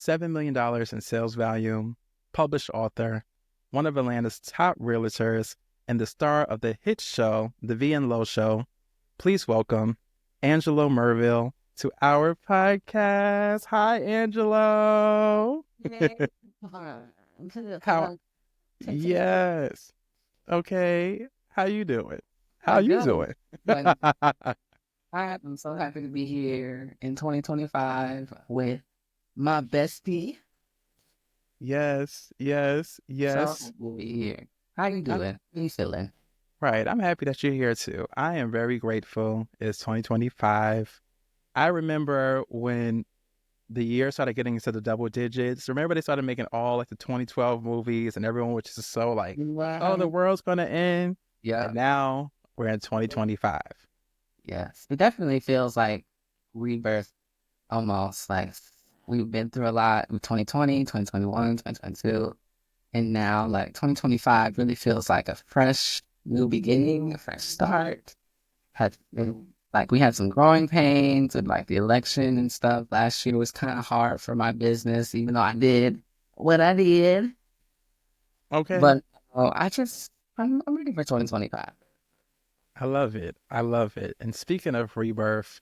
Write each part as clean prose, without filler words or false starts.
$7 million in sales value, published author, one of Atlanta's top realtors, and the star of the hit show, The V and Low Show. Please welcome Angelo Mirville to our podcast. Hi, Angelo. How? Yes. Okay. How you doing? How you doing? I'm so happy to be here in 2025 with my bestie. Yes. So we'll be here. How you doing? How you feeling? Right. I'm happy that you're here too. I am very grateful. It's 2025. I remember when the year started getting into the double digits. Remember they started making all like the 2012 movies and everyone was just so like, oh, the world's going to end. Yeah. And now we're in 2025. Yes. It definitely feels like rebirth almost. Like we've been through a lot in 2020, 2021, 2022. And now like 2025 really feels like a fresh new beginning, a fresh start. We had some growing pains with like the election and stuff. Last year was kind of hard for my business, even though I did what I did. Okay. But I'm ready for 2025. I love it. And speaking of rebirth,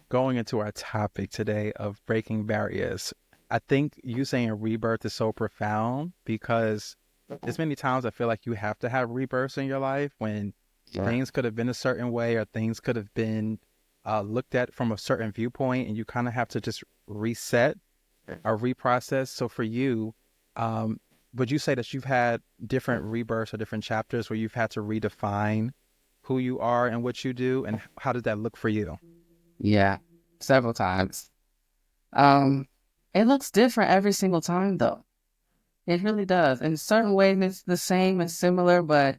going into our topic today of breaking barriers, I think you saying rebirth is so profound because there's many times I feel like you have to have rebirths in your life when things could have been a certain way or things could have been looked at from a certain viewpoint, and you kind of have to just reset or reprocess. So for you, would you say that you've had different rebirths or different chapters where you've had to redefine who you are and what you do, and how did that look for you? Yeah, several times. It looks different every single time though. It really does. In certain ways it's the same and similar, but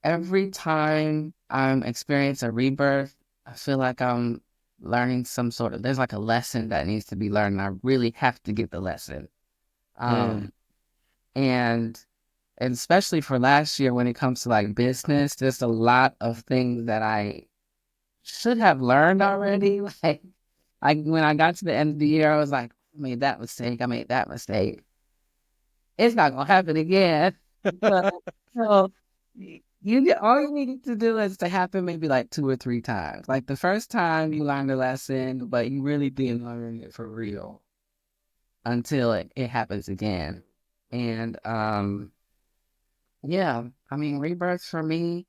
every time I'm experiencing a rebirth, I feel like I'm learning there's like a lesson that needs to be learned. And I really have to get the lesson. And especially for last year, when it comes to like business, there's a lot of things that I should have learned already. Like when I got to the end of the year, I was like, I made that mistake. It's not going to happen again. So all you need to do is to happen maybe like 2 or 3 times. Like the first time you learned a lesson, but you really didn't learn it for real until it happens again. And rebirth for me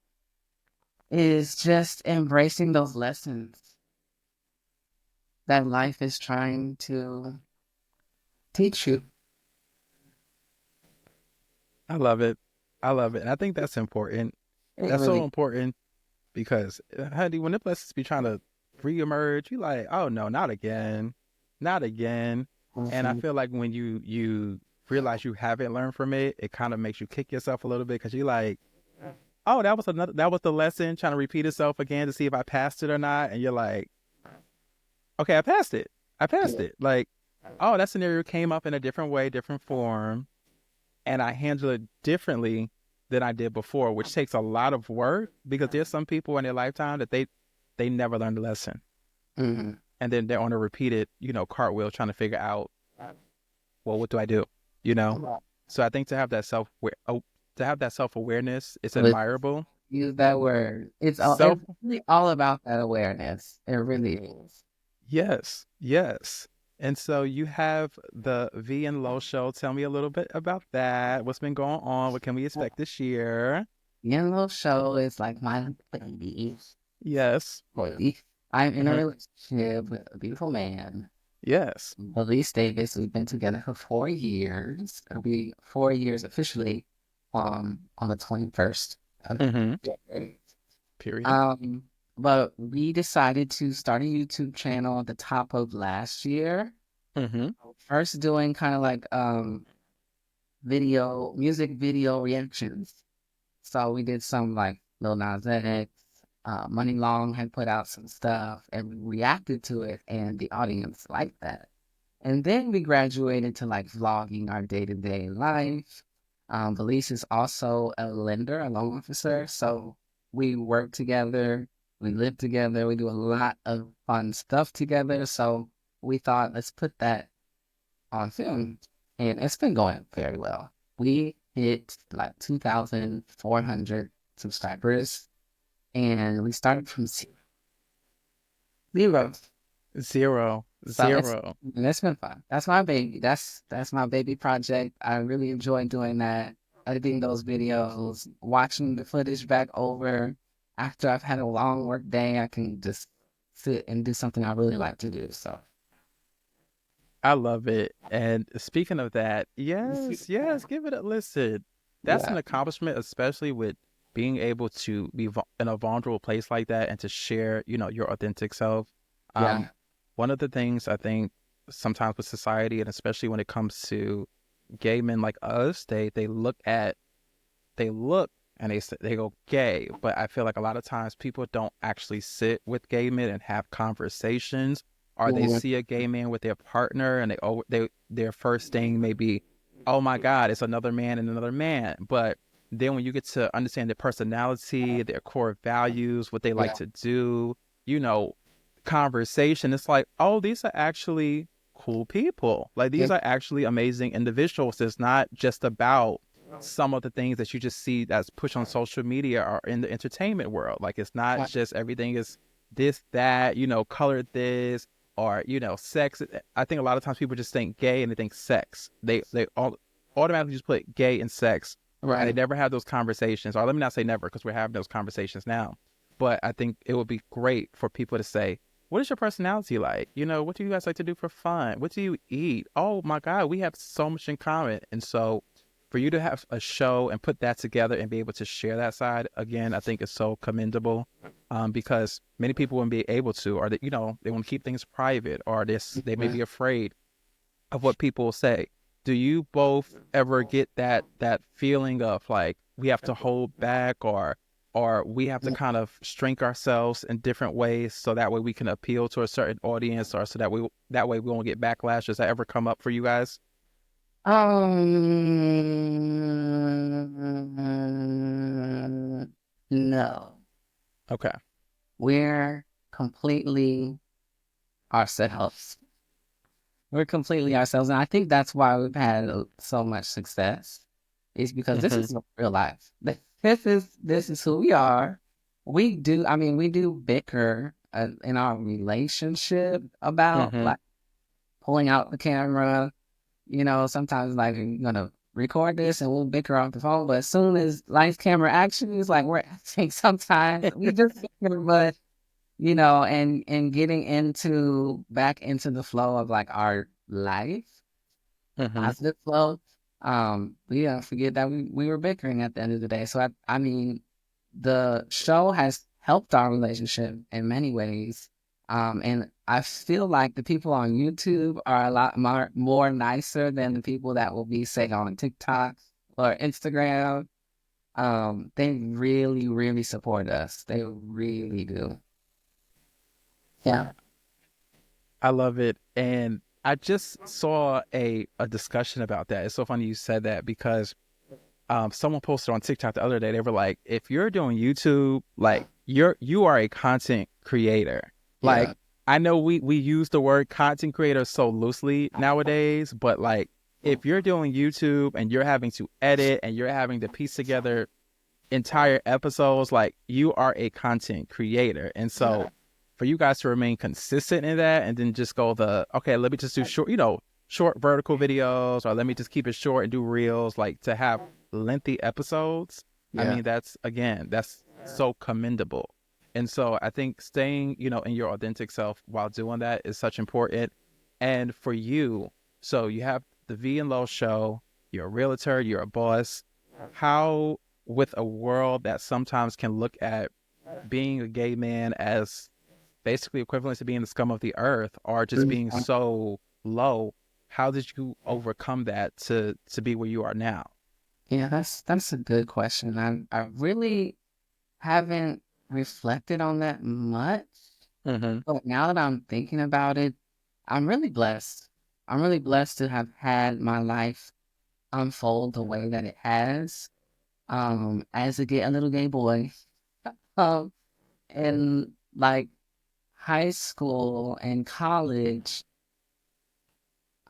is just embracing those lessons that life is trying to teach you. I love it. And I think that's important. So important because, honey, when the blessings be trying to reemerge, you like, oh no, not again. And I feel like when you realize you haven't learned from it, it kind of makes you kick yourself a little bit because you're like, oh, that was the lesson trying to repeat itself again to see if I passed it or not. And you're like, okay, I passed it. Like, oh, that scenario came up in a different way, different form, and I handle it differently than I did before, which takes a lot of work because there's some people in their lifetime that they never learned the lesson. Mm-hmm. And then they're on a repeated, cartwheel trying to figure out, well, what do I do? So I think to have that self-awareness, it's admirable. Use that word. It's really all about that awareness. It really is. Yes. And so you have the V and Low Show. Tell me a little bit about that. What's been going on? What can we expect this year? V and Low Show is like my baby. Yes. I'm in a relationship with a beautiful man. Yes. Elise Davis. We've been together for 4 years. It'll be 4 years officially on the 21st. Period. But we decided to start a YouTube channel at the top of last year. First doing kind of like music video reactions. So we did some like Lil Nas X, Money Long had put out some stuff and we reacted to it and the audience liked that. And then we graduated to like vlogging our day-to-day life. Felice is also a lender, a loan officer. So we work together, we live together, we do a lot of fun stuff together. So we thought, let's put that on film, and it's been going very well. We hit like 2,400 subscribers, and we started from zero. Zero, So zero. it's been fun. That's my baby. That's my baby project. I really enjoy doing that. Editing those videos, watching the footage back over after I've had a long work day. I can just sit and do something I really like to do. So I love it. And speaking of that, yes, yes, give it a listen. That's an yeah, accomplishment, especially with being able to be in a vulnerable place like that and to share, your authentic self. yeah, Um, One of the things I think sometimes with society, and especially when it comes to gay men like us, they look and they go gay, but I feel like a lot of times people don't actually sit with gay men and have conversations, or they yeah, see a gay man with their partner and their first thing may be, oh my God, it's another man and another man. But then when you get to understand their personality, their core values, what they like yeah, to do, you know, conversation, it's like, oh, these are actually cool people. Like yeah, these are actually amazing individuals. It's not just about some of the things that you just see that's pushed on social media or in the entertainment world. Like it's not just everything is this, that, color this, or, sex. I think a lot of times people just think gay and they think sex. They all automatically just put gay and sex, and they right. never have those conversations. Or let me not say never, because we're having those conversations now. But I think it would be great for people to say, what is your personality like? What do you guys like to do for fun? What do you eat? Oh my God, we have so much in common. And so for you to have a show and put that together and be able to share that side again, I think is so commendable, because many people wouldn't be able to, or they want to keep things private, or they may Yeah. be afraid of what people will say. Do you both ever get that feeling of like we have to hold back, or we have to kind of shrink ourselves in different ways so that way we can appeal to a certain audience, or so that way we won't get backlash? Does that ever come up for you guys? No, Okay. we're completely ourselves. We're completely ourselves, and I think that's why we've had so much success. Is because this Mm-hmm. is real life. This is who we are. I mean, we do bicker in our relationship about Mm-hmm. like pulling out the camera. Sometimes like you're gonna record this and we'll bicker off the phone, but as soon as lights, camera, action, it's like we're acting. Sometimes we just bicker, but and getting into back into the flow of like our life, Mm-hmm. positive flow. We don't forget that we were bickering at the end of the day. So I mean, the show has helped our relationship in many ways. And I feel like the people on YouTube are a lot more nicer than the people that will be, say, on TikTok or Instagram. They really, really support us. They really do. Yeah. I love it. And I just saw a discussion about that. It's so funny you said that, because someone posted on TikTok the other day. They were like, if you're doing YouTube, like you are a content creator. Like Yeah. I know we use the word content creator so loosely nowadays, but like if you're doing YouTube and you're having to edit and you're having to piece together entire episodes, like you are a content creator. And so for you guys to remain consistent in that, and then just go okay, let me just do short vertical videos, or let me just keep it short and do reels, like to have lengthy episodes. I Yeah. mean, that's so commendable. And so I think staying, in your authentic self while doing that is such important. And for you, so you have the V and Low show, you're a realtor, you're a boss. How, with a world that sometimes can look at being a gay man as basically equivalent to being the scum of the earth, or just being so low, how did you overcome that to be where you are now? Yeah, that's a good question. I really haven't reflected on that much, Mm-hmm. but now that I'm thinking about it, I'm really blessed. I'm really blessed to have had my life unfold the way that it has. As a little gay boy, um, in like high school and college,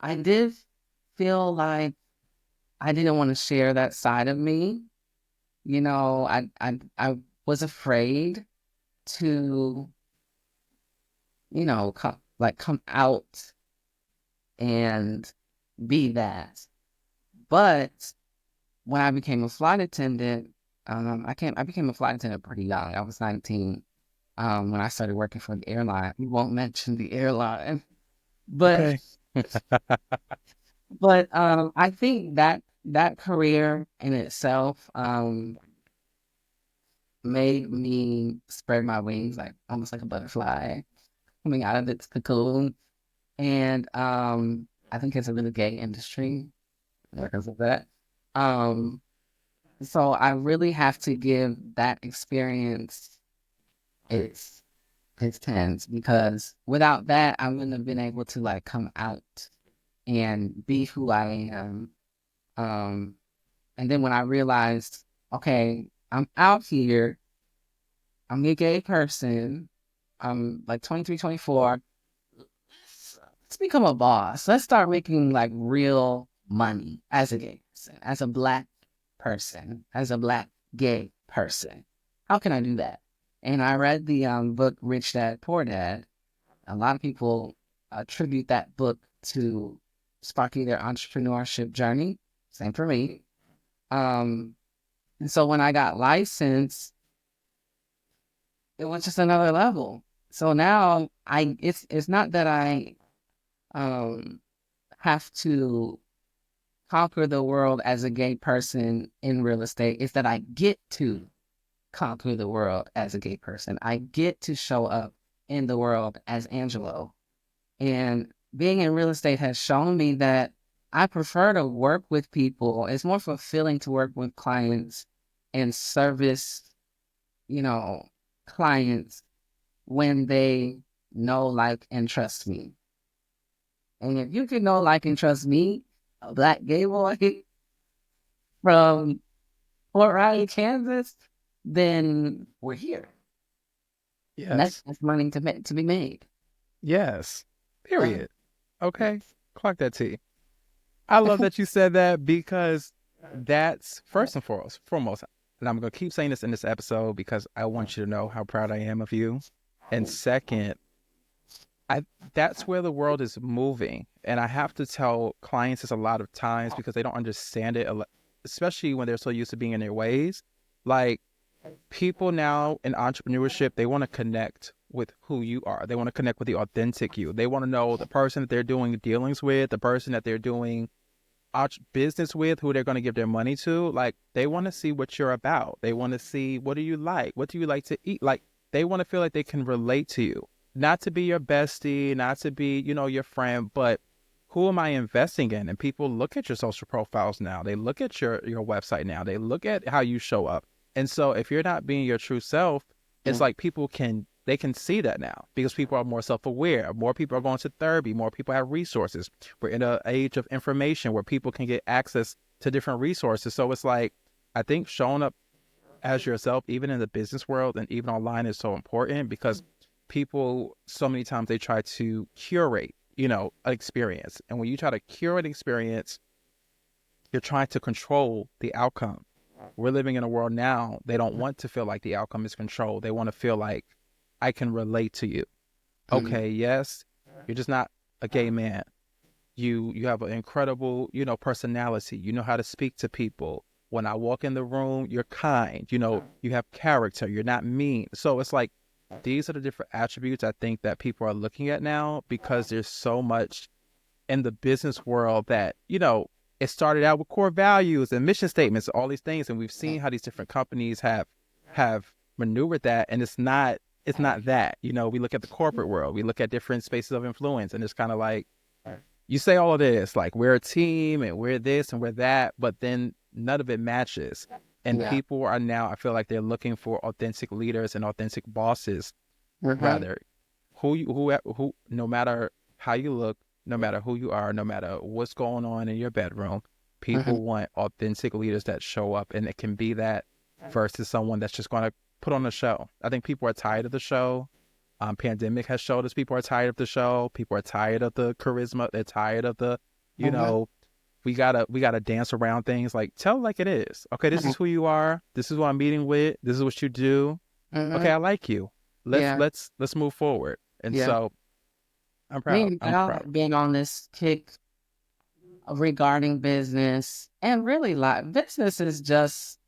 I did. feel like I didn't want to share that side of me. You know, I was afraid to, you know, come out and be that. But when I became a flight attendant, I became a flight attendant pretty young. I was 19 when I started working for the airline. We won't mention the airline, but Okay. I think that career in itself made me spread my wings like almost like a butterfly coming out of its cocoon. And I think it's a really gay industry because of that. Um, so I really have to give that experience its its tens because without that I wouldn't have been able to like come out and be who I am. Um, and then when I realized, okay, I'm out here, I'm a gay person, I'm like 23, 24. Let's become a boss. Let's start making like real money as a gay person, as a black person, as a black gay person. How can I do that? And I read the book Rich Dad Poor Dad. A lot of people attribute that book to sparking their entrepreneurship journey. Same for me. And so when I got licensed, it was just another level. So now it's not that I um have to conquer the world as a gay person in real estate. It's that I get to conquer the world as a gay person. I get to show up in the world as Angelo. And being in real estate has shown me that I prefer to work with people. It's more fulfilling to work with clients and service, you know, clients when they know, like, and trust me. And if you can know, like, and trust me, a black gay boy from Fort Riley, Kansas, then we're here. And Yes. that's money to be made. Yes. Period. Okay. Clock that T. I love that you said that because that's first and foremost, and I'm going to keep saying this in this episode because I want you to know how proud I am of you. And second, that's where the world is moving. And I have to tell clients this a lot of times because they don't understand it, especially when they're so used to being in their ways. Like, people now in entrepreneurship, they want to connect with who you are. They want to connect with the authentic you. They want to know the person that they're doing dealings with, the person that they're doing business with, who they're going to give their money to. Like, they want to see what you're about. They want to see, what do you like? What do you like to eat? Like, they want to feel like they can relate to you. Not to be your bestie, not to be, your friend, but who am I investing in? And people look at your social profiles now. They look at your website now. They look at how you show up. And so if you're not being your true self, it's like they can see that now because people are more self-aware. More people are going to therapy. More people have resources. We're in an age of information where people can get access to different resources. So it's like, I think showing up as yourself, even in the business world and even online, is so important because people, so many times they try to curate, an experience. And when you try to curate an experience, you're trying to control the outcome. We're living in a world now, they don't want to feel like the outcome is controlled. They want to feel like, I can relate to you. Okay, yes, you're just not a gay man. You have an incredible, personality. You know how to speak to people. When I walk in the room, you're kind. You have character. You're not mean. So it's like, these are the different attributes I think that people are looking at now because there's so much in the business world that, it started out with core values and mission statements, all these things. And we've seen how these different companies have maneuvered that. And it's not that. We look at the corporate world. We look at different spaces of influence. And it's kind of like, you say all of this, like, we're a team and we're this and we're that, but then none of it matches. And people are now, I feel like they're looking for authentic leaders and authentic bosses, rather, who, no matter how you look, no matter who you are, no matter what's going on in your bedroom, people want authentic leaders that show up, and it can be that versus someone that's just going to put on a show. I think people are tired of the show. Pandemic has showed us people are tired of the show. People are tired of the charisma. They're tired of the, we gotta dance around things. Like, tell it like it is. Okay, this is who you are. This is what I'm meeting with. This is what you do. Okay, I like you. Let's Yeah. let's let's move forward. And Yeah. so I'm Me proud. and I'm Val proud. have been on this kick regarding business, and really like business is just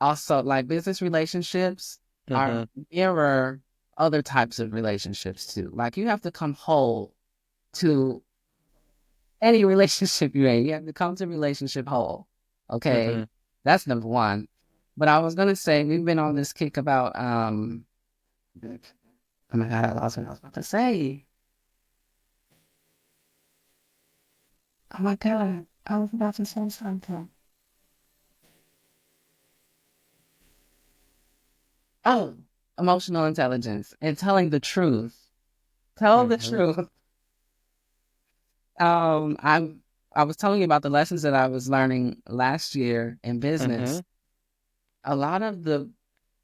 also like business relationships are Mm-hmm. mirror other types of relationships too. Like you have to come whole to any relationship you're in. You have to come to relationship whole. Okay. Mm-hmm. That's number one. But I was gonna say we've been on this kick about oh my god, I lost what I was about to say. Oh my god, I was about to say something. Oh, emotional intelligence and telling the truth. Tell the Mm-hmm. truth. I was telling you about the lessons that I was learning last year in Mm-hmm. business. A lot of the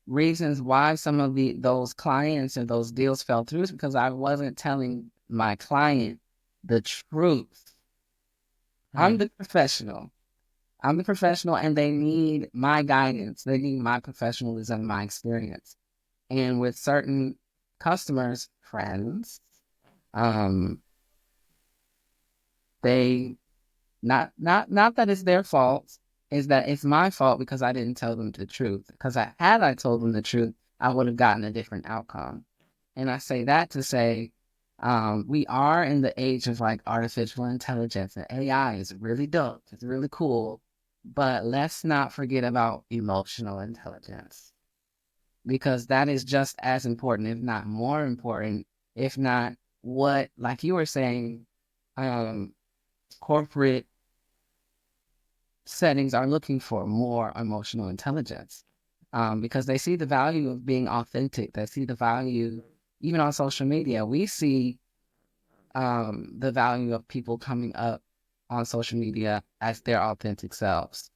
reasons why some of those clients and those deals fell through is because I wasn't telling my client the truth. I'm the professional. I'm the professional, and they need my guidance. They need my professionalism, my experience. And with certain customers, friends, um, they not that it's their fault, is that it's my fault because I didn't tell them the truth. Because had I told them the truth, I would have gotten a different outcome. And I say that to say, we are in the age of like artificial intelligence, and AI is really dope. It's really cool, but let's not forget about emotional intelligence, because that is just as important, if not more important, if not what, like you were saying, um, corporate settings are looking for more emotional intelligence, because they see the value of being authentic. They see the value, even on social media. We see the value of people coming up on social media as their authentic selves.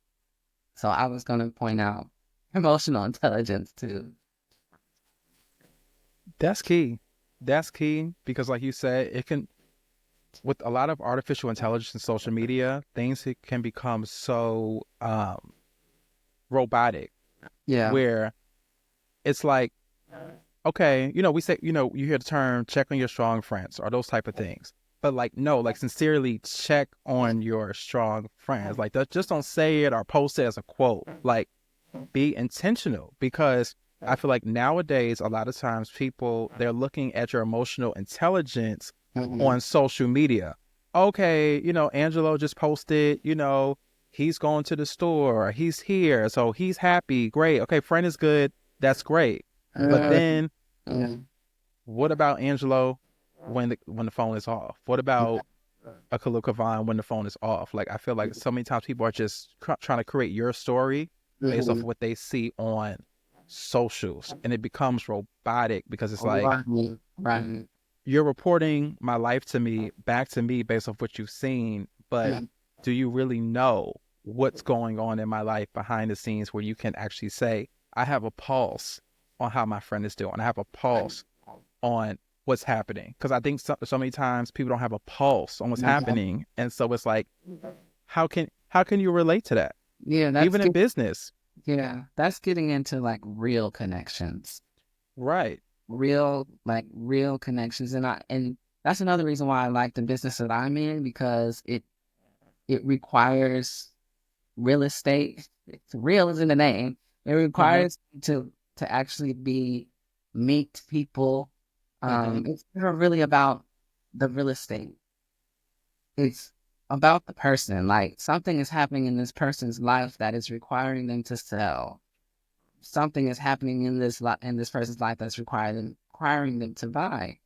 So I was going to point out emotional intelligence too. That's key. That's key because, like you said, it can, with a lot of artificial intelligence and social media, things can become so robotic Yeah. where it's like, okay, we say, you hear the term check on your strong friends or those type of things. But like, no, like sincerely check on your strong friends. Like, just don't say it or post it as a quote. Like, be intentional because I feel like nowadays, a lot of times people, they're looking at your emotional intelligence Mm-hmm. on social media. Okay, Angelo just posted, he's going to the store, he's here, so he's happy. Great. Okay, friend is good. That's great. But then Yeah. what about Angelo when the phone is off? What about a Khalil Kavon when the phone is off? Like, I feel like so many times people are just trying to create your story based off Mm-hmm. of what they see on socials, and it becomes robotic because it's like Right. Right. you're reporting my life to me back to me based off what you've seen, but Yeah. do you really know what's going on in my life behind the scenes where you can actually say, I have a pulse on how my friend is doing. I have a pulse on what's happening. Because I think so many times people don't have a pulse on what's happening. And so it's like, how can you relate to that? Yeah, Even in business. that's getting into like real connections. Right. Real connections. And that's another reason why I like the business that I'm in, because it requires real estate. It's real is in the name. It Mm-hmm. requires to actually meet people. Mm-hmm. It's never really about the real estate. It's about the person. Like something is happening in this person's life that is requiring them to sell. Something is happening in this person's life that's requiring them to buy.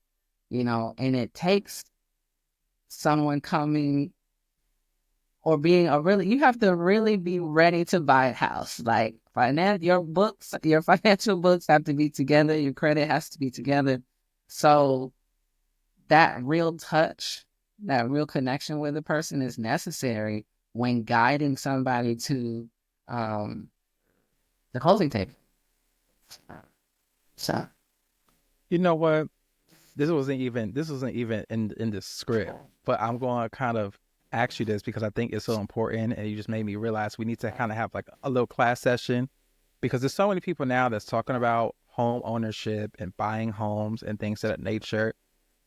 And it takes someone coming or being you have to really be ready to buy a house. Like your financial books have to be together, your credit has to be together. So that real touch, that real connection with a person is necessary when guiding somebody to um, the closing table. So, You know what? This wasn't even in the script, but I'm going to kind of ask you this because I think it's so important, and you just made me realize we need to kind of have like a little class session because there's so many people now that's talking about home ownership and buying homes and things of that nature.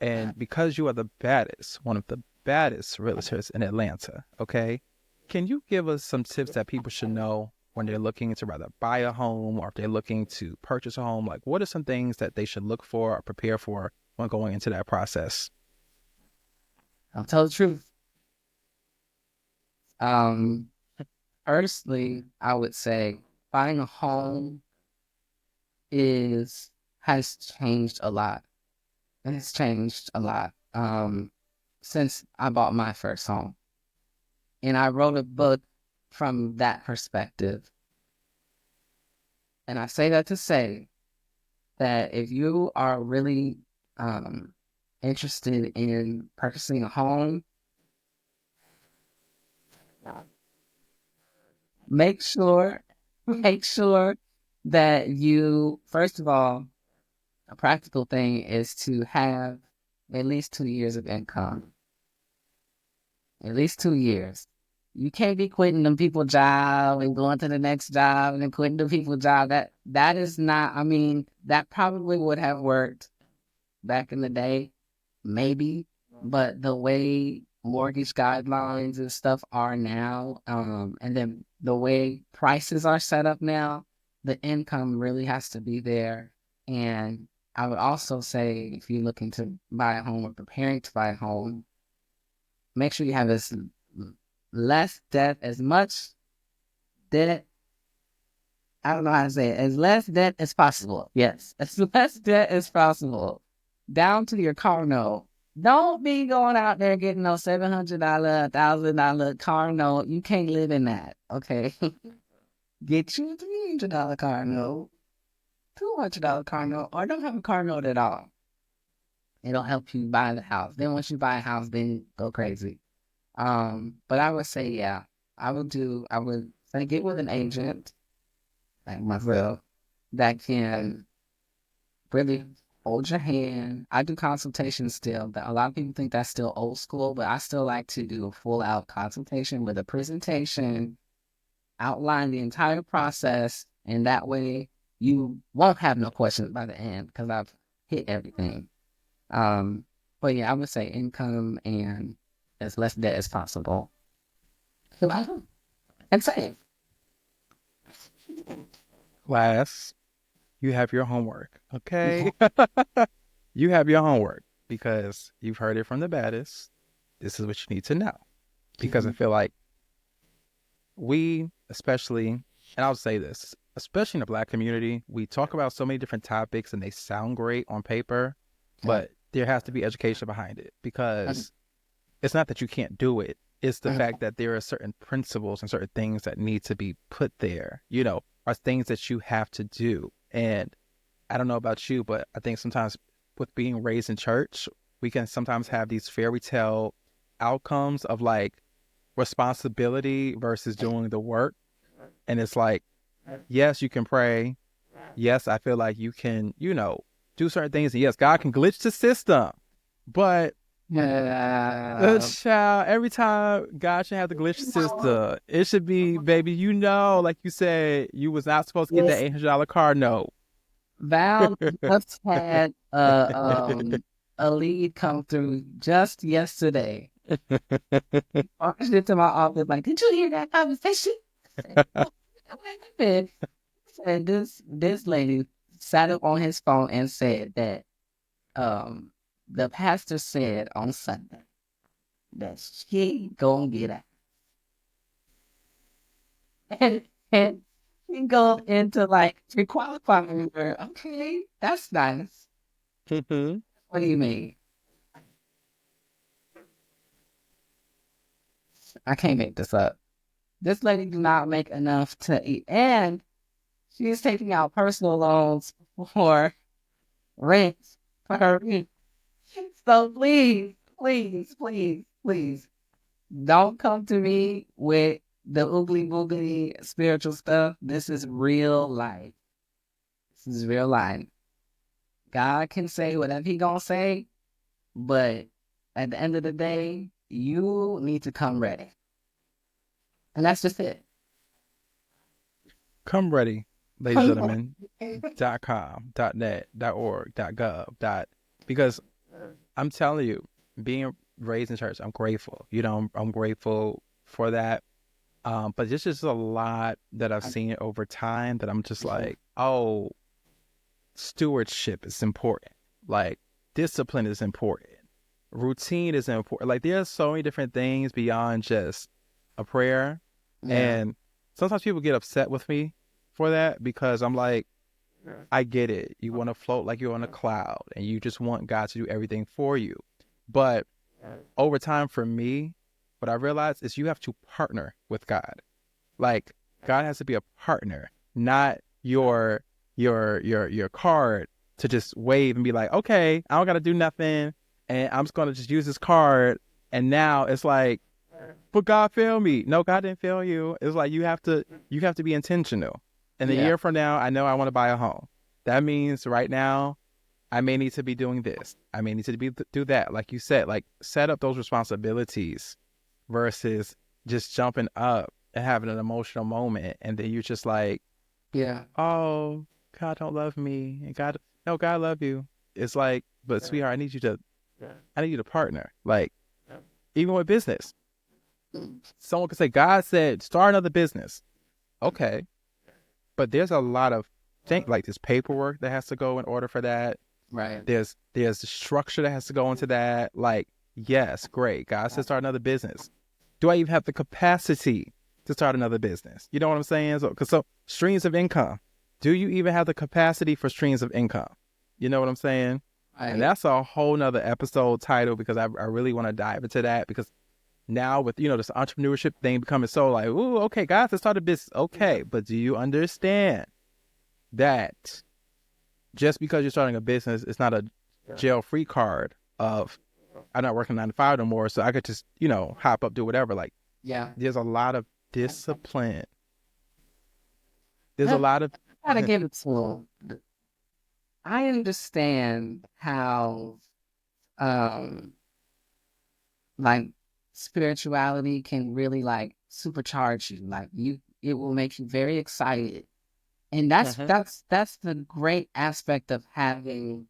And because you are the baddest, one of the baddest realtors in Atlanta, okay, can you give us some tips that people should know when they're looking to rather buy a home or if they're looking to purchase a home? Like, what are some things that they should look for or prepare for when going into that process? I'll tell the truth. Firstly, I would say buying a home has changed a lot. It has changed a lot since I bought my first home. And I wrote a book from that perspective. And I say that to say that if you are really interested in purchasing a home, make sure that you, first of all, a practical thing is to have at least 2 years of income. At least 2 years. You can't be quitting them people job and going to the next job and then quitting the people job. That is not, I mean, that probably would have worked back in the day, maybe, but the way mortgage guidelines and stuff are now, and then the way prices are set up now, the income really has to be there. And I would also say if you're looking to buy a home or preparing to buy a home, make sure you have as less debt, as much debt. I don't know how to say it. As less debt as possible. Yes, as less debt as possible. Down to your car note. Don't be going out there getting no $700, $1,000 car note. You can't live in that. Okay. Get you a $300 car note, $200 car note, or don't have a car note at all. It'll help you buy the house. Then once you buy a house, then go crazy. But I would say, yeah, I would say get with an agent like myself that can really hold your hand. I do consultations still. A lot of people think that's still old school, but I still like to do a full out consultation with a presentation, outline the entire process, and that way you won't have no questions by the end because I've hit everything. But yeah, I would say income and as less debt as possible. And save. Class, you have your homework, okay? You have your homework because you've heard it from the baddest. This is what you need to know. Because I feel like we, especially, and I'll say this, especially in the Black community, we talk about so many different topics and they sound great on paper, but there has to be education behind it because it's not that you can't do it. It's the fact that there are certain principles and certain things that need to be put there, are things that you have to do. And I don't know about you, but I think sometimes with being raised in church, we can sometimes have these fairy tale outcomes of like responsibility versus doing the work. And it's like, yes, you can pray. Yes, I feel like you can, do certain things. And yes, God can glitch the system. But child, every time God should have to glitch the system, it should be, baby, like you said, you was not supposed to get that $800 car note. Val just had a lead come through just yesterday. I went to my office like, did you hear that conversation? And this lady sat up on his phone and said that the pastor said on Sunday that she gonna get out. And he goes into like requalifying her. Okay, that's nice. What do you mean? I can't make this up. This lady do not make enough to eat, and she is taking out personal loans for rent for her rent. So please, please, please, please, don't come to me with the oogly boogly spiritual stuff. This is real life. This is real life. God can say whatever he gonna say, but at the end of the day, you need to come ready. And that's just it. Come ready, ladies and gentlemen. .com, .net, .org, .gov, because I'm telling you, being raised in church, I'm grateful. You know, I'm grateful for that. But there's just a lot that I've seen over time that I'm just like, oh, stewardship is important. Like, discipline is important. Routine is important. Like, there's so many different things beyond just a prayer. Yeah. And sometimes people get upset with me for that because I'm like, I get it. You want to float like you're on a cloud and you just want God to do everything for you. But over time, for me, what I realized is you have to partner with God. Like, God has to be a partner, not your card to just wave and be like, okay, I don't got to do nothing, and I'm just going to just use this card. And now it's like, but God failed me. No, God didn't fail you. It's like you have to be intentional. And a year from now, I know I want to buy a home. That means right now, I may need to be doing this. I may need to do that. Like you said, like set up those responsibilities versus just jumping up and having an emotional moment. And then you're just like, oh, God don't love me. And God love you. It's like, but sweetheart, I need you to partner. Like, even with business, someone could say, God said, start another business. Okay. But there's a lot of things, like this paperwork that has to go in order for that. Right. There's the structure that has to go into that. Like, yes, great. God said start another business. Do I even have the capacity to start another business? You know what I'm saying? So streams of income. Do you even have the capacity for streams of income? You know what I'm saying? And that's a whole nother episode title because I really want to dive into that because now with, this entrepreneurship thing becoming so like, ooh, okay, God said start a business. Okay, but do you understand that just because you're starting a business, it's not a jail-free card of I'm not working 9 to 5 no more, so I could just, hop up, do whatever. Like, there's a lot of discipline. There's a lot of... I gotta give it to them. I understand how, like, spirituality can really, like, supercharge you. Like, it will make you very excited. And that's the great aspect of having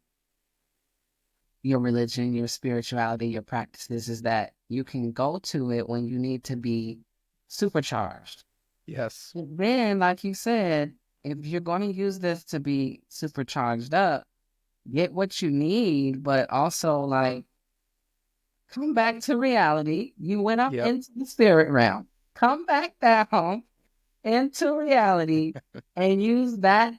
your religion, your spirituality, your practices, is that you can go to it when you need to be supercharged. Yes. And then, like you said, if you're going to use this to be supercharged up, get what you need, but also, like, come back to reality. You went up into the spirit realm. Come back down into reality and use that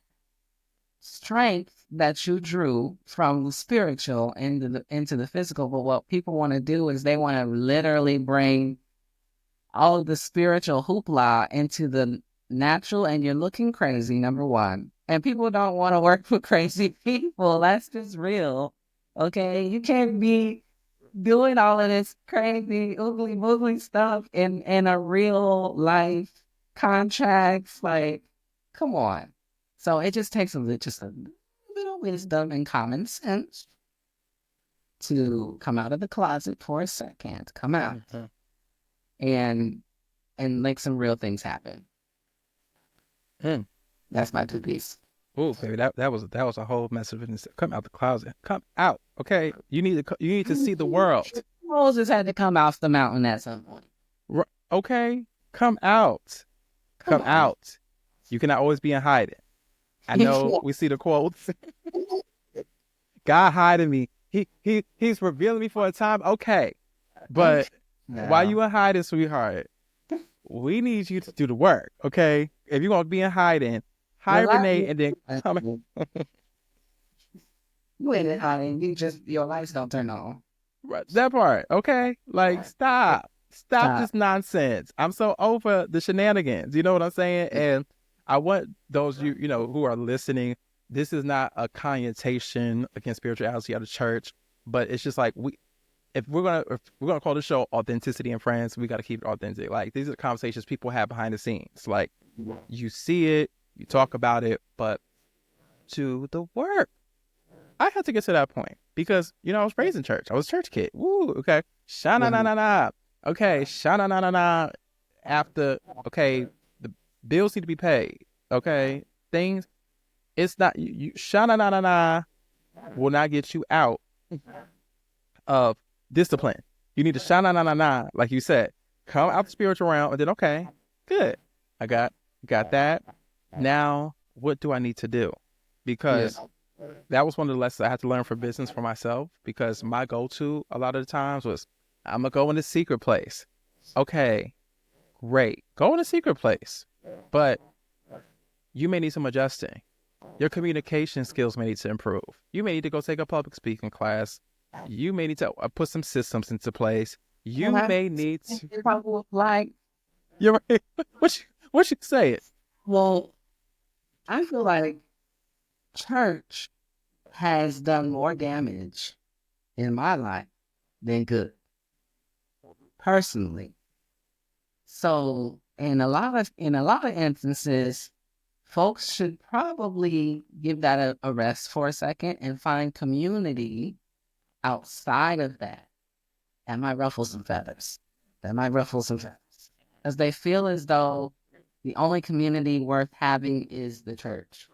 strength that you drew from the spiritual into the physical. But what people want to do is they want to literally bring all of the spiritual hoopla into the natural, and you're looking crazy, number one. And people don't want to work with crazy people. That's just real. Okay? You can't be doing all of this crazy, oogly boogly stuff in a real life contract. Like, come on. So it just takes just a little wisdom and common sense to come out of the closet for a second, come out and make some real things happen. That's my 2 piece. Oh, baby, that was a whole message. Come out the closet. Come out, okay? You need to see the world. Moses had to come off the mountain at some point. Okay, come out. Come out. You cannot always be in hiding. I know we see the quotes. God hiding me. He's revealing me for a time. Okay, but while you in hiding, sweetheart, we need you to do the work. Okay, if you're gonna be in hiding, hibernate and then come. You ain't in hiding. Your lights don't turn on. Right, that part. Okay, like stop this nonsense. I'm so over the shenanigans. You know what I'm saying? And I want those you who are listening. This is not a connotation against spirituality out of church, but it's just like if we're gonna call the show Authenticity and Friends, we got to keep it authentic. Like, these are the conversations people have behind the scenes. Like, you see it, you talk about it, but do the work. I had to get to that point because I was raised in church. I was a church kid. Woo, okay. Sha-na-na-na-na. Okay, sha-na-na-na-na. After, okay, the bills need to be paid. Okay, things, it's not, you sha-na-na-na-na will not get you out of discipline. You need to sha-na-na-na-na, like you said. Come out the spiritual realm, and then, okay, good. I got that. Now, what do I need to do? Because that was one of the lessons I had to learn for business for myself, because my go-to a lot of the times was, I'm going to go in the secret place. Okay, great. Go in the secret place. But you may need some adjusting. Your communication skills may need to improve. You may need to go take a public speaking class. You may need to put some systems into place. You may need to... Like, You're right. What you say it? Well, I feel like church has done more damage in my life than good, personally. So in a lot of instances, folks should probably give that a rest for a second and find community outside of that. That might ruffle some feathers. As they feel as though the only community worth having is the church.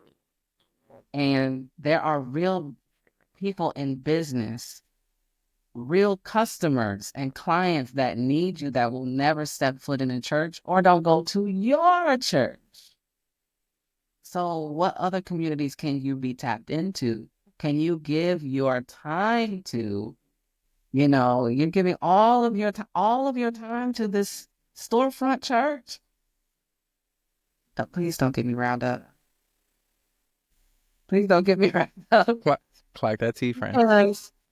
And there are real people in business, real customers and clients that need you that will never step foot in a church or don't go to your church. So what other communities can you be tapped into? Can you give your time to? You know, you're giving all of your time to this storefront church. Please don't get me round up. Please don't get me round up. Clack that tea, friend.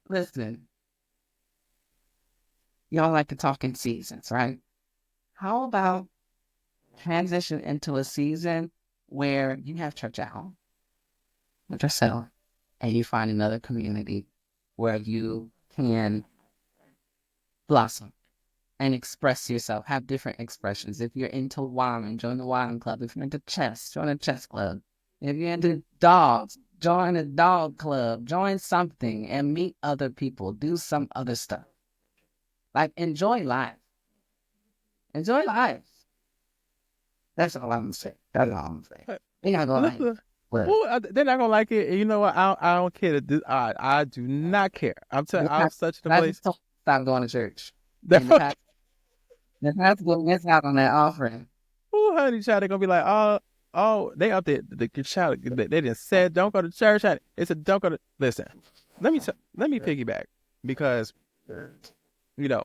Listen, y'all like to talk in seasons, right? How about transition into a season where you have church at home with yourself and you find another community where you can blossom and express yourself, have different expressions. If you're into wine, join the wine club. If you're into chess, join a chess club. If you're into dogs, join a dog club. Join something and meet other people. Do some other stuff. Like, enjoy life. Enjoy life. That's all I'm saying. They're not gonna like it. Well, they're not gonna like it. And you know what? I don't care. I do not care. I'm such a place. Stop going to church. The pastor will miss out on that offering. Oh, honey, child, they're gonna be like, oh, they up there. The child, they just said, don't go to church. They said, don't go to. Listen, let me piggyback, because, you know,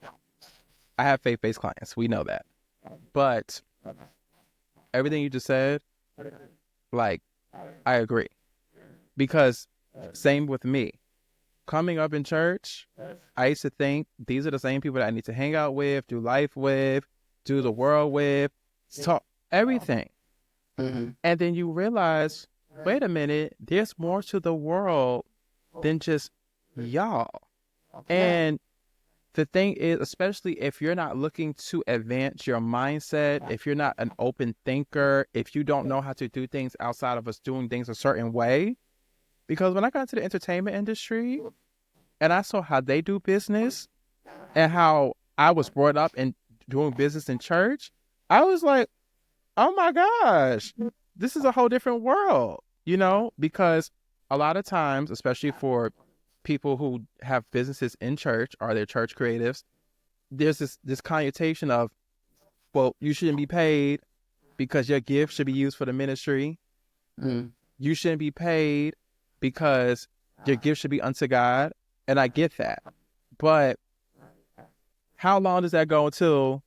I have faith-based clients. We know that, but everything you just said, like, I agree, because same with me. Coming up in church, I used to think these are the same people that I need to hang out with, do life with, do the world with, talk everything. Mm-hmm. And then you realize, wait a minute, there's more to the world than just y'all. And the thing is, especially if you're not looking to advance your mindset, if you're not an open thinker, if you don't know how to do things outside of us doing things a certain way. Because when I got into the entertainment industry and I saw how they do business and how I was brought up in doing business in church, I was like, oh my gosh, this is a whole different world, you know, because a lot of times, especially for people who have businesses in church or they're church creatives, there's this connotation of, well, you shouldn't be paid because your gift should be used for the ministry. Mm. You shouldn't be paid because your gift should be unto God. And I get that. But how long does that go until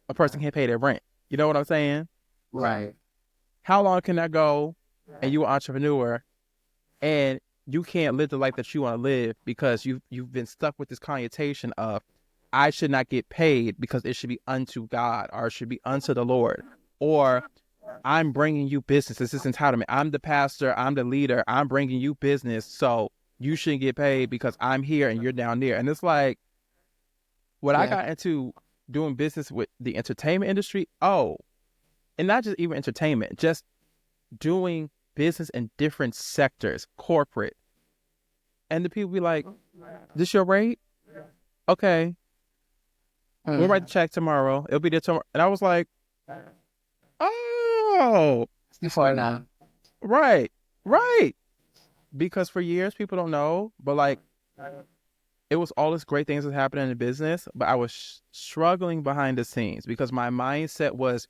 a person can't pay their rent? You know what I'm saying? Right. How long can that go and you're an entrepreneur and you can't live the life that you want to live because you've been stuck with this connotation of, I should not get paid because it should be unto God, or it should be unto the Lord, or I'm bringing you business. This is entitlement. I'm the pastor. I'm the leader. I'm bringing you business. So you shouldn't get paid because I'm here and you're down there. And it's like, when I got into doing business with the entertainment industry, and not just even entertainment, just doing business in different sectors, corporate. And the people be like, this your rate? Okay. We'll write the check tomorrow. It'll be there tomorrow. And I was like, oh, before now. right, right. Because for years people don't know, but like it was all this great things that happened in the business, but I was struggling behind the scenes because my mindset was,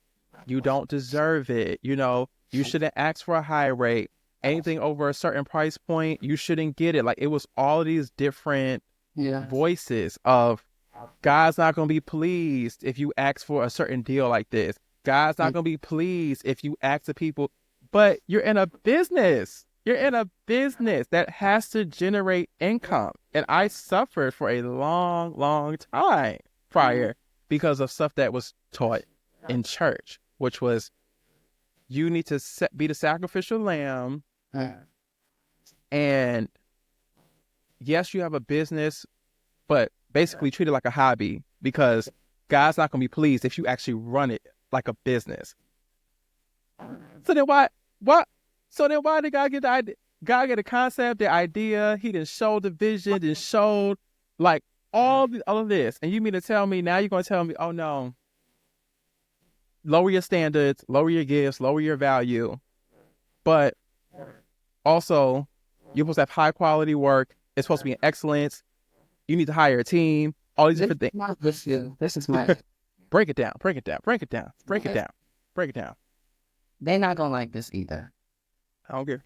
you don't deserve it. You know, you shouldn't ask for a high rate. Anything over a certain price point, you shouldn't get it. Like it was all these different voices of, God's not going to be pleased if you ask for a certain deal like this. God's not going to be pleased if you ask the people. But you're in a business. You're in a business that has to generate income. And I suffered for a long, long time prior because of stuff that was taught in church, which was you need to be the sacrificial lamb. And yes, you have a business, but basically treat it like a hobby, because God's not going to be pleased if you actually run it like a business. So then why? So then why did God get the idea? God get the concept, the idea. He didn't show the vision, didn't show like all of this. And you mean to tell me now you're going to tell me, oh no, lower your standards, lower your gifts, lower your value. But also you're supposed to have high quality work. It's supposed to be an excellence. You need to hire a team. All these different things. This is my break it down. They're not gonna like this either. I don't care.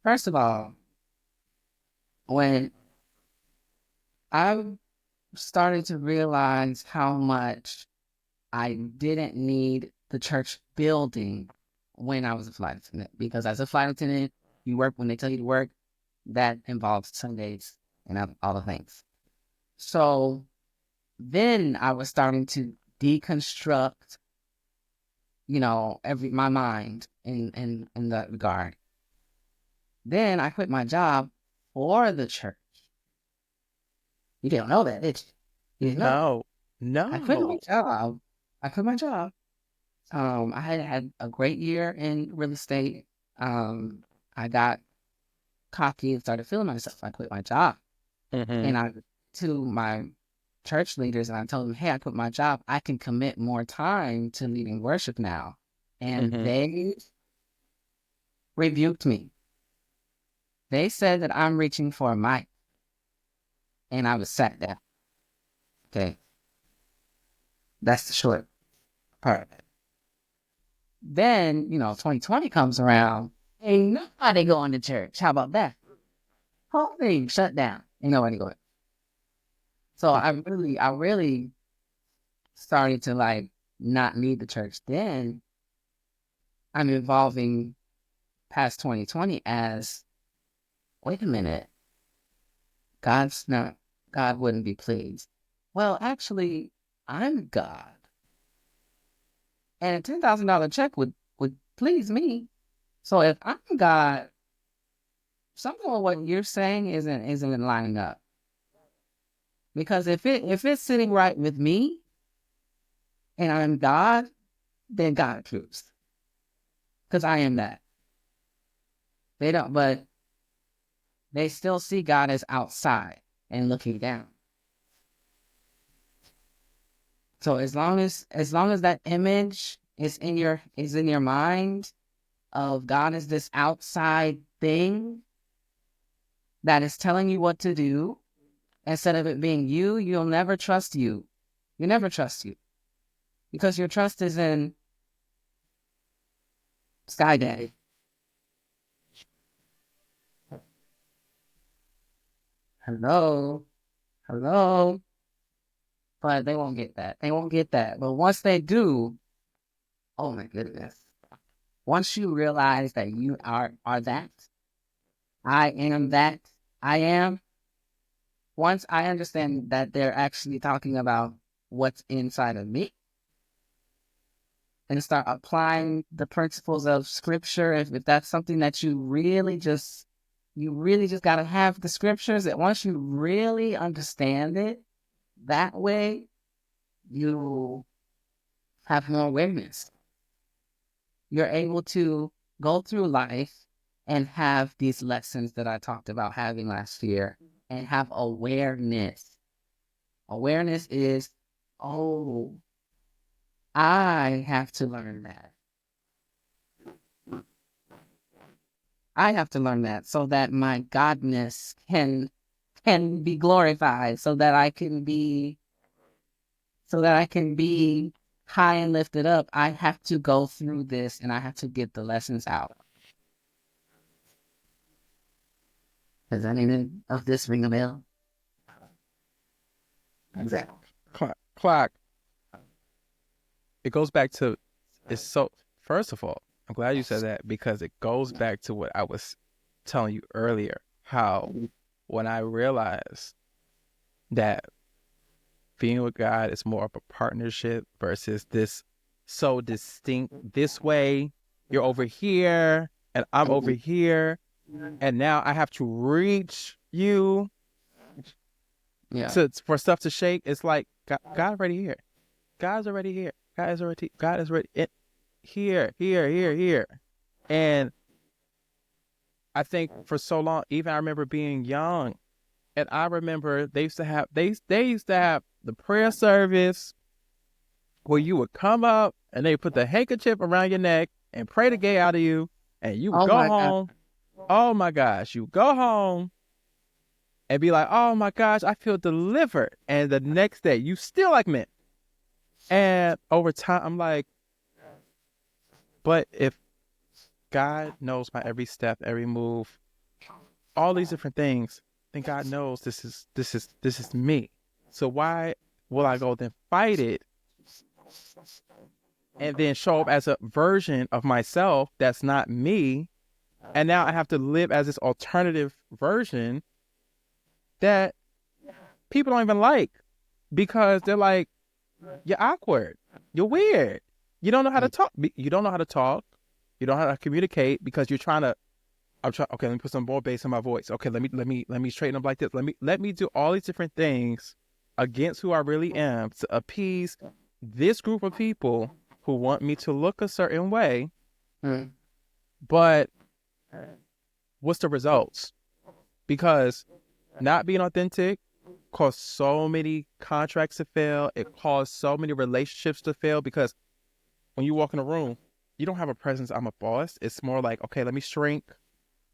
First of all, when I started to realize how much I didn't need the church building when I was a flight attendant, because as a flight attendant, you work when they tell you to work. That involves Sundays and all the things. So then I was starting to deconstruct, my mind in that regard. Then I quit my job for the church. You didn't know that, did you? You didn't know. No. I quit my job. I had a great year in real estate. I got cocky and started feeling myself. I quit my job. And I to my church leaders and I told them, hey, I quit my job. I can commit more time to leading worship now. And they rebuked me. They said that I'm reaching for a mic. And I was sat there. Okay. That's the short part of it. Then, 2020 comes around. Ain't nobody going to church. How about that? Whole thing shut down. Ain't nobody going. So I really started to not need the church. Then I'm evolving past 2020 as, wait a minute, God wouldn't be pleased. Well, actually, I'm God. And a $10,000 check would please me. So if I'm God, something of what you're saying isn't lining up. Because if it's sitting right with me and I'm God, then God approves. Because I am that. They don't, but they still see God as outside and looking down. So as long as that image is in your mind of God as this outside thing that is telling you what to do, instead of it being you, you'll never trust you. You never trust you. Because your trust is in Sky Daddy. Hello. But they won't get that. But once they do, oh my goodness. Once you realize that you are that, I am that, I am. Once I understand that they're actually talking about what's inside of me, and start applying the principles of scripture, if that's something that you really just got to have the scriptures, that once you really understand it that way, you have more awareness. You're able to go through life and have these lessons that I talked about having last year and have awareness. Awareness is, oh, I have to learn that. I have to learn that so that my godness can be glorified, so that I can be high and lifted up. I have to go through this and I have to get the lessons out. Does any of this ring a bell? Exactly. Clock. It goes back to, first of all, I'm glad you said that, because it goes back to what I was telling you earlier, how when I realized that being with God is more of a partnership versus this so distinct, this way, you're over here and I'm over here, and now I have to reach you for stuff to shake. It's like God already here. God's already here. God is already here. And I think for so long, even I remember being young, and I remember they used to have the prayer service where you would come up and they put the handkerchief around your neck and pray the gay out of you, and you would go home. God. Oh my gosh, you go home and be like, oh my gosh, I feel delivered. And the next day, you still like men. And over time, I'm like, but if God knows my every step, every move, all these different things, then God knows this is me. So why will I go then fight it and then show up as a version of myself that's not me? And now I have to live as this alternative version that people don't even like, because they're like, you're awkward. You're weird. You don't know how to talk. You don't know how to talk. You don't know how to communicate, because you're trying to. Okay, let me put some more bass in my voice. Okay, let me straighten up like this. Let me do all these different things against who I really am to appease this group of people who want me to look a certain way. But what's the results? Because not being authentic caused so many contracts to fail. It caused so many relationships to fail, because when you walk in a room, you don't have a presence. I'm a boss. It's more like, okay, let me shrink.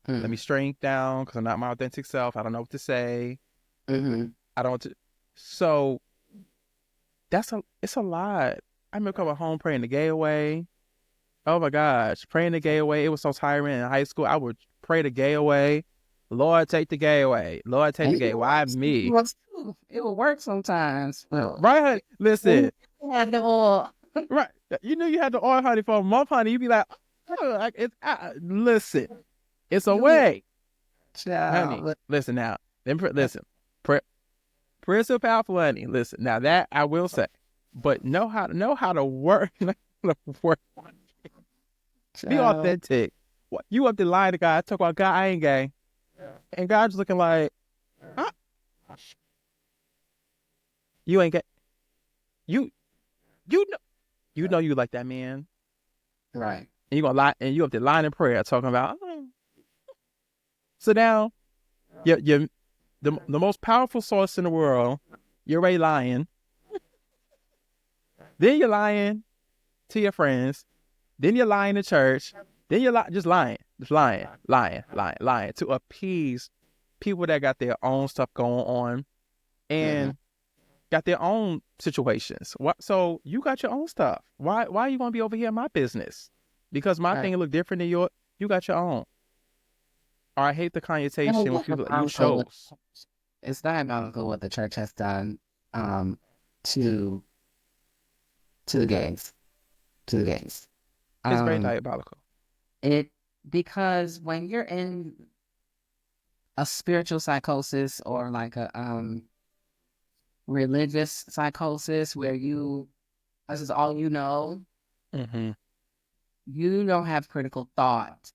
Let me shrink down, because I'm not my authentic self. I don't know what to say. I don't want to. So it's a lot. I remember coming home praying the gay away. Oh my gosh, praying the gay away. It was so tiring in high school. I would pray the gay away. Lord, take the gay away. Lord, take the gay. Why me? It will work sometimes. Right? Listen. Had the oil. Right. You knew you had the oil, honey, for a month, honey. You'd be like, oh, listen, it's a way. Honey, listen now. Listen. Prayer's so powerful, honey. Listen, now that I will say, but know how to work. Be authentic. What, you up to lie to God, talk about God, I ain't gay. And God's looking like, huh? You ain't gay. You know you like that man. Right. And you gonna lie, and you up to lying in prayer talking about, So now you're the most powerful source in the world, you're already lying. Then you're lying to your friends. Then you're lying to church. Then you're just lying to appease people that got their own stuff going on and got their own situations. So you got your own stuff. Why are you gonna be over here in my business? Because my thing look different than yours. You got your own. Or I hate the connotation with people that you chose. It's diabolical what the church has done to the gays. It's very diabolical. Because when you're in a spiritual psychosis or like a religious psychosis where this is all you know, you don't have critical thought.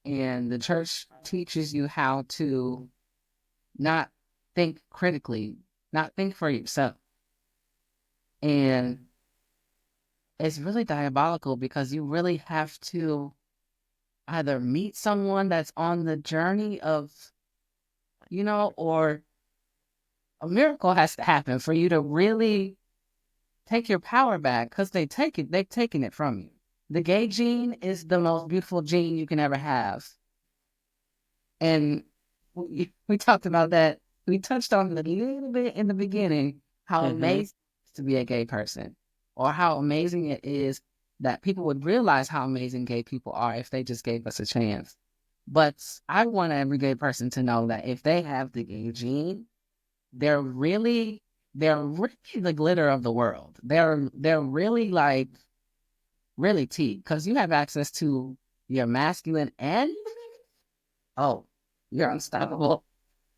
And the church teaches you how to not think critically, not think for yourself. And it's really diabolical, because you really have to either meet someone that's on the journey of, or A miracle has to happen for you to really take your power back, because they've taken it from you. The gay gene is the most beautiful gene you can ever have. And we talked about that. We touched on it a little bit in the beginning, how amazing it is to be a gay person, or how amazing it is that people would realize how amazing gay people are if they just gave us a chance. But I want every gay person to know that if they have the gay gene, they're really the glitter of the world. They're really like really tea, because you have access to your masculine and you're unstoppable.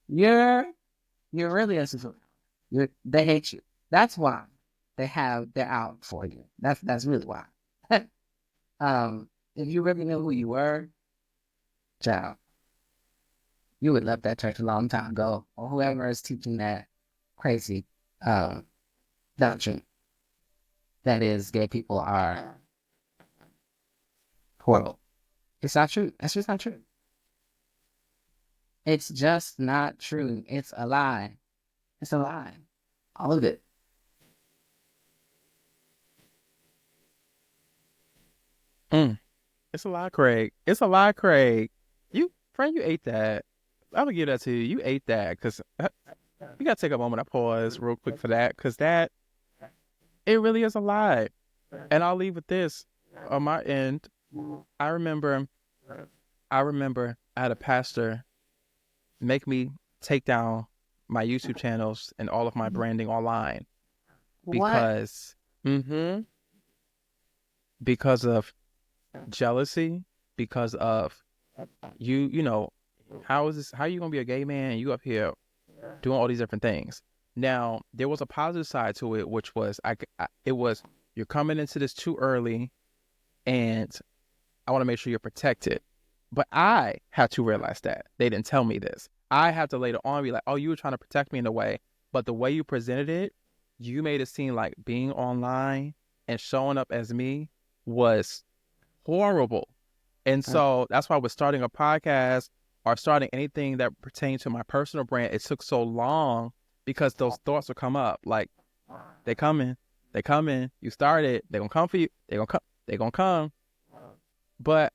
You're really unstoppable. They hate you. That's why they're out for you. That's really why. If you really knew who you were, child, you would left that church a long time ago, or whoever is teaching that crazy doctrine that is gay people are horrible. It's not true. That's just not true. It's just not true. It's a lie. It's a lie. All of it. It's a lie, Craig. It's a lie, Craig. You ate that. I'm gonna give that to you. You ate that, because you gotta take a moment. I pause real quick for that, because it really is a lie. And I'll leave with this on my end. I remember I had a pastor make me take down my YouTube channels and all of my branding online because because of jealousy, because of you know, how are you gonna be a gay man and you up here doing all these different things? Now, there was a positive side to it, which was it was, you're coming into this too early and I want to make sure you're protected. But I had to realize that. They didn't tell me this. I had to later on be like, oh, you were trying to protect me in a way. But the way you presented it, you made it seem like being online and showing up as me was horrible. And so that's why with starting a podcast or starting anything that pertains to my personal brand, it took so long, because those thoughts will come up. Like, they coming. You started. They're going to come for you. They're going to come. But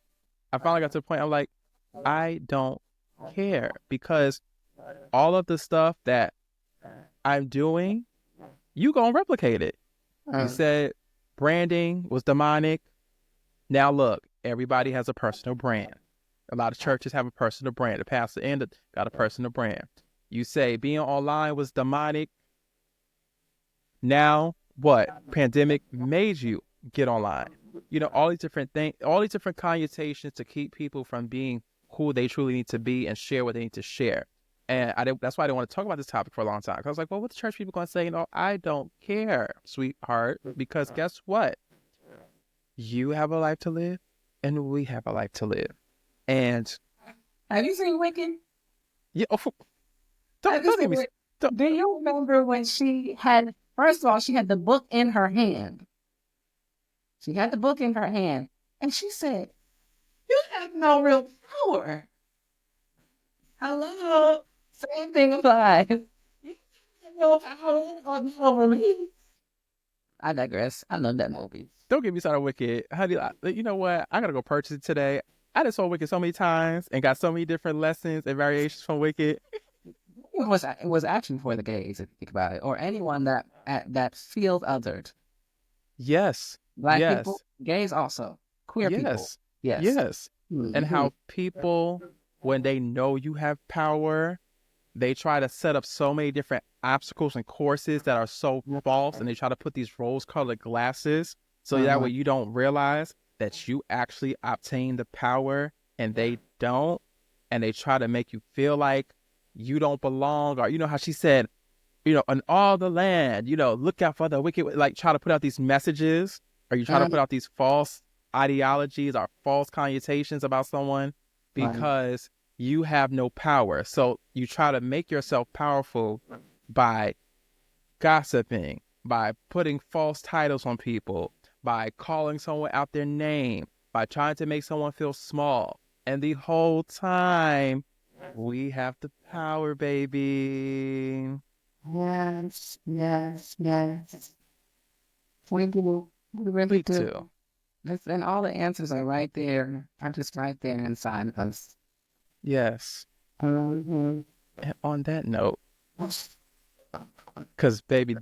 I finally got to the point, I'm like, I don't care, because all of the stuff that I'm doing, you gonna replicate it. You said branding was demonic. Now look, everybody has a personal brand. A lot of churches have a personal brand. The pastor got a personal brand. You say being online was demonic. Now what? Pandemic made you get online. You know, all these different things, all these different connotations to keep people from being who they truly need to be and share what they need to share. And that's why I didn't want to talk about this topic for a long time. I was like, well, what the church people going to say? I don't care, sweetheart, because guess what? You have a life to live and we have a life to live. And have you seen Wicked? Yeah. Don't get me. Do you remember when she had, first of all, she had the book in her hand. She had the book in her hand, and she said, you have no real power. Hello? Same thing applies. You have no power over me. I digress. I love that movie. Don't get me started on Wicked. Honey, you know what? I gotta go purchase it today. I just saw Wicked so many times and got so many different lessons and variations from Wicked. It was actually for the gays, if you think about it, or anyone that feels othered. Yes. Black people, gays also, queer people. Yes. Mm-hmm. And how people, when they know you have power, they try to set up so many different obstacles and courses that are so false, and they try to put these rose-colored glasses so that way you don't realize that you actually obtain the power and they don't, and they try to make you feel like you don't belong, or you know how she said, you know, on all the land, you know, look out for the wicked, like try to put out these messages, or you try to put out these false ideologies or false connotations about someone because you have no power. So you try to make yourself powerful by gossiping, by putting false titles on people, by calling someone out their name, by trying to make someone feel small. And the whole time, we have the power, baby. Yes, yes, yes. We do. We really We do. do. And all the answers are right there. Are just right there inside of us. Yes. Mhm. And on that note, because baby,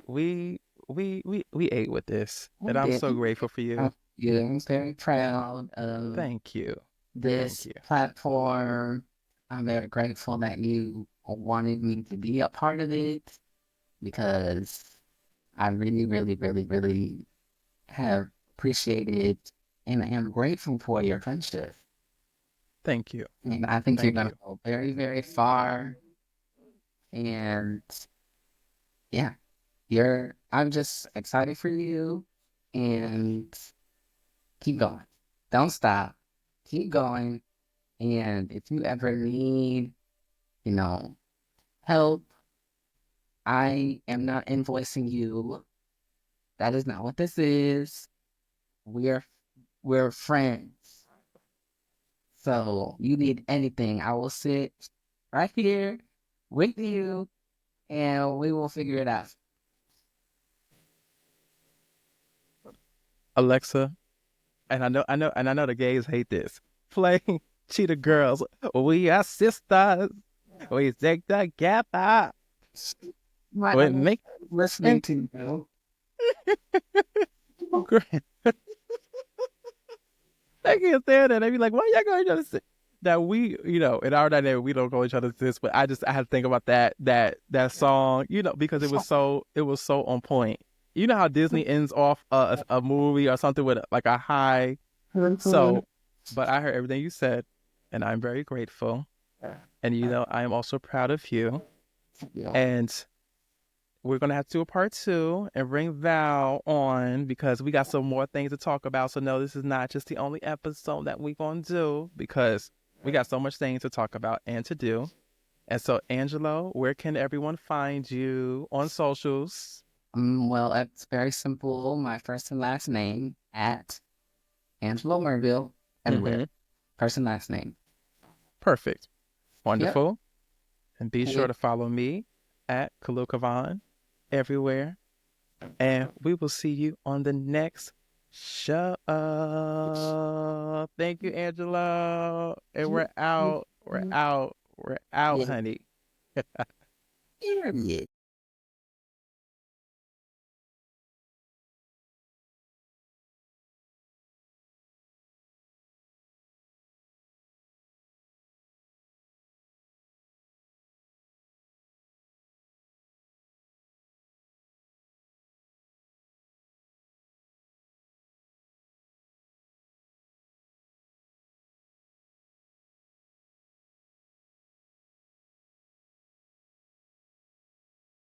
we ate with this, We and I'm did. so grateful for you. Yeah, I'm very proud of Thank you. Thank this you. platform. I'm very grateful that you wanted me to be a part of it because I really, really, really, really have appreciated and am grateful for your friendship. Thank you. And I think you're Thank gonna you. go very, very far. And yeah, I'm just excited for you and keep going. Don't stop. Keep going. And if you ever need, you know, help, I am not invoicing you. That is not what this is. We're we're friends. So you need anything, I will sit right here with you and we will figure it out. Alexa, and I know the gays hate this. Play Cheetah Girls. We are sisters. We take the gap out. What We I'm make listening and to you. great. They can't stand that. They be like, why y'all going each other sis? That we, in our dynamic, we don't call each other sis, but I had to think about that song, because it was so on point. You know how Disney ends off a movie or something with like a high. So, but I heard everything you said, and I'm very grateful. And I am also proud of you. Yeah. And we're gonna have to do a part two and bring Val on because we got some more things to talk about. So no, this is not just the only episode that we're gonna do because we got so much things to talk about and to do. And so, Angelo, where can everyone find you on socials? Well, it's very simple. My first and last name at Angelo Mirville everywhere. Mm-hmm. First and last name. Perfect. Yep. Wonderful. And be sure Okay. to follow me at Khalil Kavon everywhere. And we will see you on the next show. Thank you, Angela. And we're out. We're out. We're out, honey. Yeah.